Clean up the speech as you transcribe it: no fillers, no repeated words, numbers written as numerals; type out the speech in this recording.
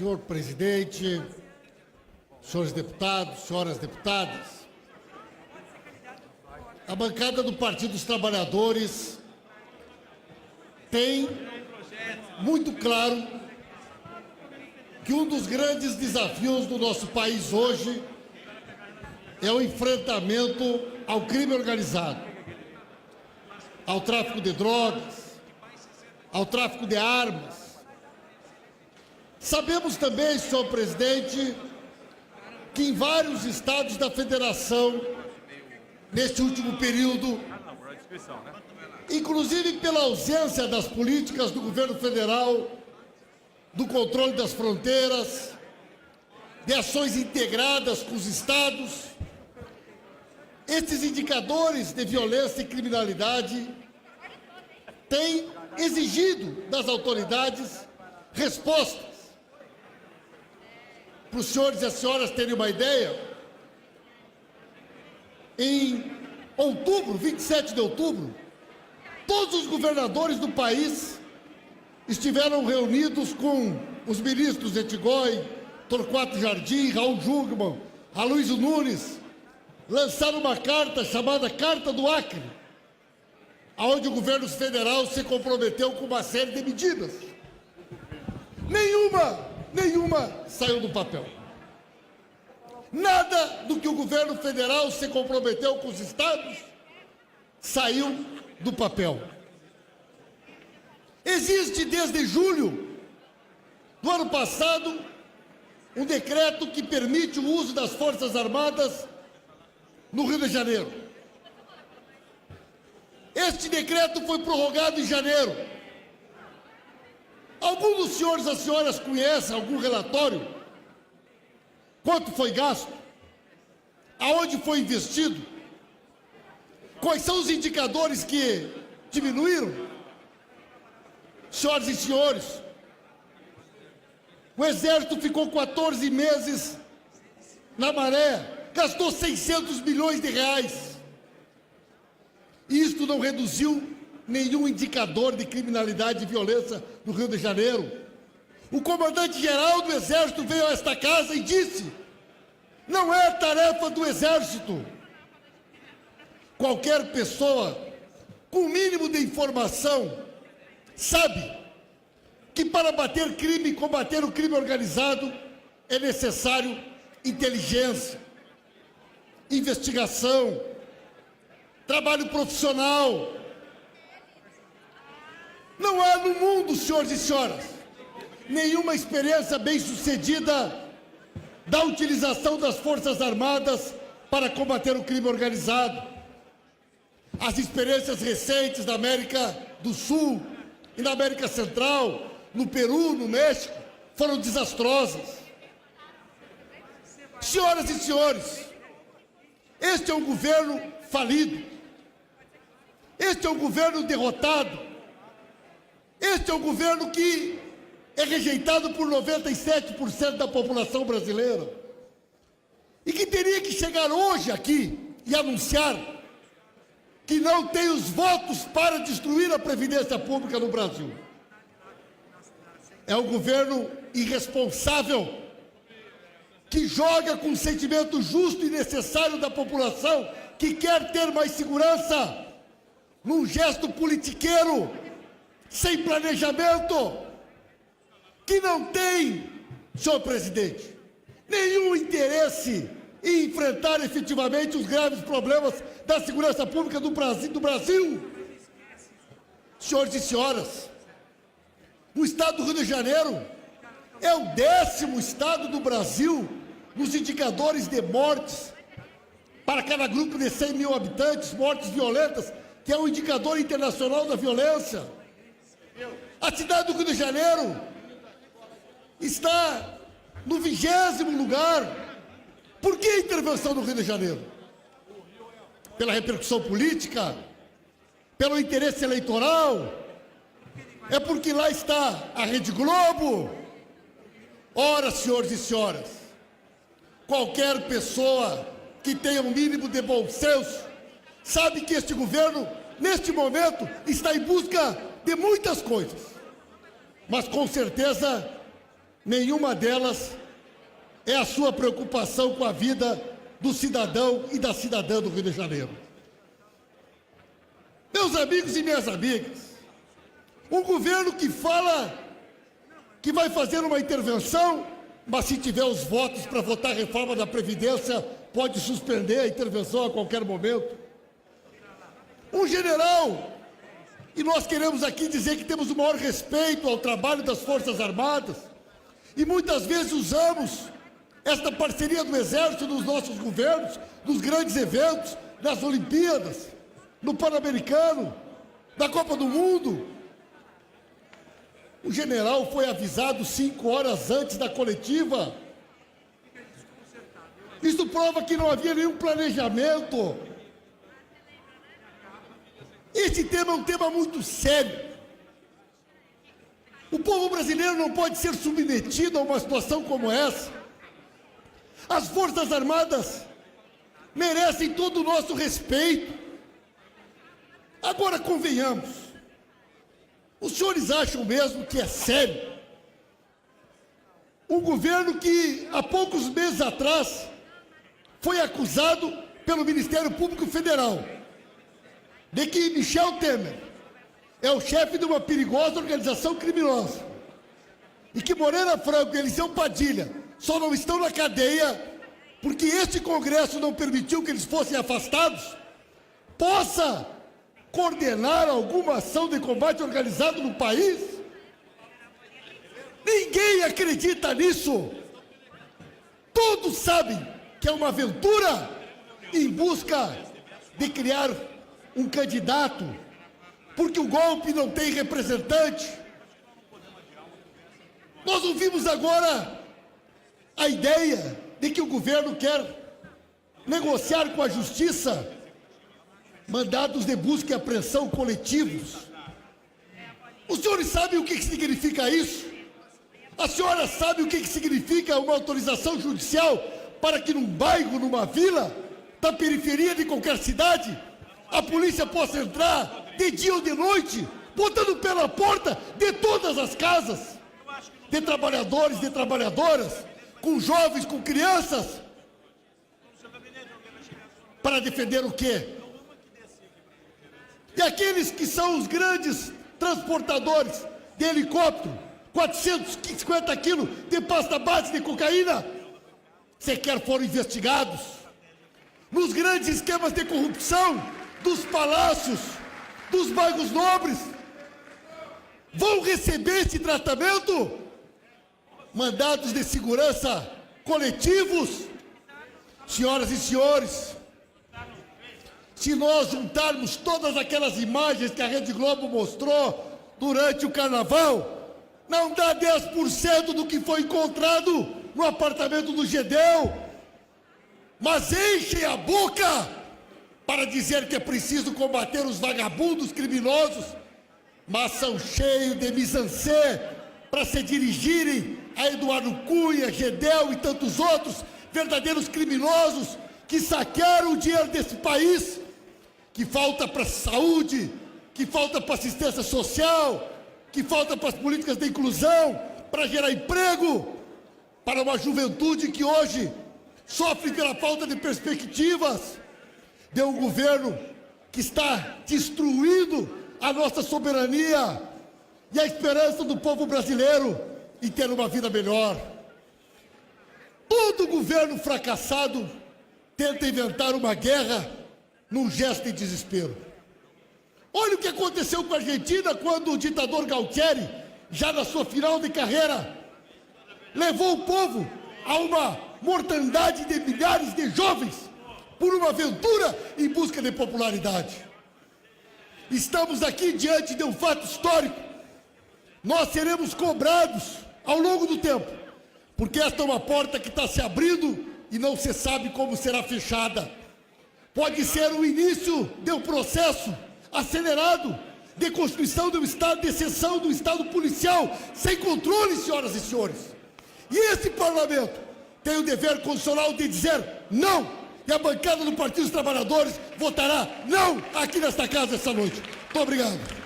Senhor presidente, senhores deputados, senhoras deputadas, a bancada do Partido dos Trabalhadores tem muito claro que um dos grandes desafios do nosso país hoje é o enfrentamento ao crime organizado, ao tráfico de drogas, ao tráfico de armas. Sabemos também, senhor presidente, que em vários estados da federação, neste último período, inclusive pela ausência das políticas do governo federal, do controle das fronteiras, de ações integradas com os estados, esses indicadores de violência e criminalidade têm exigido das autoridades respostas. Para os senhores e as senhoras terem uma ideia, em outubro, 27 de outubro, todos os governadores do país estiveram reunidos com os ministros Etigói, Torquato Jardim, Raul Jungmann, Aloysio Nunes, lançaram uma carta chamada Carta do Acre, onde o governo federal se comprometeu com uma série de medidas. Nenhuma saiu do papel. Nada do que o governo federal se comprometeu com os estados saiu do papel. Existe desde julho do ano passado um decreto que permite o uso das Forças Armadas no Rio de Janeiro. Este decreto foi prorrogado em janeiro. Algum dos senhores e as senhoras conhecem algum relatório? Quanto foi gasto? Aonde foi investido? Quais são os indicadores que diminuíram? Senhoras e senhores, o Exército ficou 14 meses na maré, gastou 600 milhões de reais. E isto não reduziu nenhum indicador de criminalidade e violência no Rio de Janeiro. O comandante-geral do Exército veio a esta casa e disse: não é tarefa do Exército. Qualquer pessoa com o mínimo de informação sabe que para bater crime e combater o crime organizado é necessário inteligência, investigação, trabalho profissional. Não há no mundo, senhores e senhoras, nenhuma experiência bem-sucedida da utilização das Forças Armadas para combater o crime organizado. As experiências recentes da América do Sul e na América Central, no Peru, no México, foram desastrosas. Senhoras e senhores, este é um governo falido. Este é um governo derrotado. Este é um governo que é rejeitado por 97% da população brasileira e que teria que chegar hoje aqui e anunciar que não tem os votos para destruir a Previdência Pública no Brasil. É um governo irresponsável que joga com o sentimento justo e necessário da população que quer ter mais segurança num gesto politiqueiro, sem planejamento, que não tem, senhor presidente, nenhum interesse em enfrentar efetivamente os graves problemas da segurança pública do Brasil. Senhores e senhoras, o estado do Rio de Janeiro é o 10º estado do Brasil nos indicadores de mortes para cada grupo de 100 mil habitantes, mortes violentas, que é um indicador internacional da violência. A cidade do Rio de Janeiro está no 20º lugar. Por que a intervenção no Rio de Janeiro? Pela repercussão política? Pelo interesse eleitoral? É porque lá está a Rede Globo? Ora, senhores e senhoras, qualquer pessoa que tenha um mínimo de bom senso sabe que este governo, neste momento, está em busca de muitas coisas, mas com certeza nenhuma delas é a sua preocupação com a vida do cidadão e da cidadã do Rio de Janeiro. Meus amigos e minhas amigas, um governo que fala que vai fazer uma intervenção, mas se tiver os votos para votar a reforma da Previdência, pode suspender a intervenção a qualquer momento. Um general, e nós queremos aqui dizer que temos o maior respeito ao trabalho das Forças Armadas, e muitas vezes usamos esta parceria do Exército nos nossos governos, nos grandes eventos, nas Olimpíadas, no Pan-Americano, na Copa do Mundo. O general foi avisado 5 horas antes da coletiva. Isso prova que não havia nenhum planejamento. Esse tema é um tema muito sério. O povo brasileiro não pode ser submetido a uma situação como essa. As Forças Armadas merecem todo o nosso respeito. Agora, convenhamos, os senhores acham mesmo que é sério? Um governo que, há poucos meses atrás, foi acusado pelo Ministério Público Federal de que Michel Temer é o chefe de uma perigosa organização criminosa e que Moreira Franco e Eliseu Padilha só não estão na cadeia porque este Congresso não permitiu que eles fossem afastados, possa coordenar alguma ação de combate organizado no país? Ninguém acredita nisso. Todos sabem que é uma aventura em busca de criar um candidato, porque o golpe não tem representante. Nós ouvimos agora a ideia de que o governo quer negociar com a Justiça mandados de busca e apreensão coletivos. Os senhores sabem o que significa isso? A senhora sabe o que significa uma autorização judicial para que num bairro, numa vila, da periferia de qualquer cidade, a polícia possa entrar de dia ou de noite, botando o pé na porta de todas as casas, de trabalhadores, de trabalhadoras, com jovens, com crianças, para defender o quê? E aqueles que são os grandes transportadores de helicóptero, 450 quilos de pasta base de cocaína, sequer foram investigados. Nos grandes esquemas de corrupção dos palácios, dos bairros nobres, vão receber esse tratamento? Mandados de segurança coletivos? Senhoras e senhores, se nós juntarmos todas aquelas imagens que a Rede Globo mostrou durante o Carnaval, não dá 10% do que foi encontrado no apartamento do Gedel, mas enchem a boca para dizer que é preciso combater os vagabundos criminosos, mas são cheios de mise-en-scène para se dirigirem a Eduardo Cunha, Gedel e tantos outros verdadeiros criminosos que saquearam o dinheiro desse país, que falta para a saúde, que falta para a assistência social, que falta para as políticas de inclusão, para gerar emprego, para uma juventude que hoje sofre pela falta de perspectivas, de um governo que está destruindo a nossa soberania e a esperança do povo brasileiro em ter uma vida melhor. Todo governo fracassado tenta inventar uma guerra num gesto de desespero. Olha o que aconteceu com a Argentina quando o ditador Galtieri, já na sua final de carreira, levou o povo a uma mortandade de milhares de jovens por uma aventura em busca de popularidade. Estamos aqui diante de um fato histórico. Nós seremos cobrados ao longo do tempo, porque esta é uma porta que está se abrindo e não se sabe como será fechada. Pode ser o início de um processo acelerado de constituição de um estado de exceção, do estado policial, sem controle, senhoras e senhores. E esse parlamento tem o dever constitucional de dizer não, e a bancada do Partido dos Trabalhadores votará não aqui nesta casa essa noite. Muito obrigado.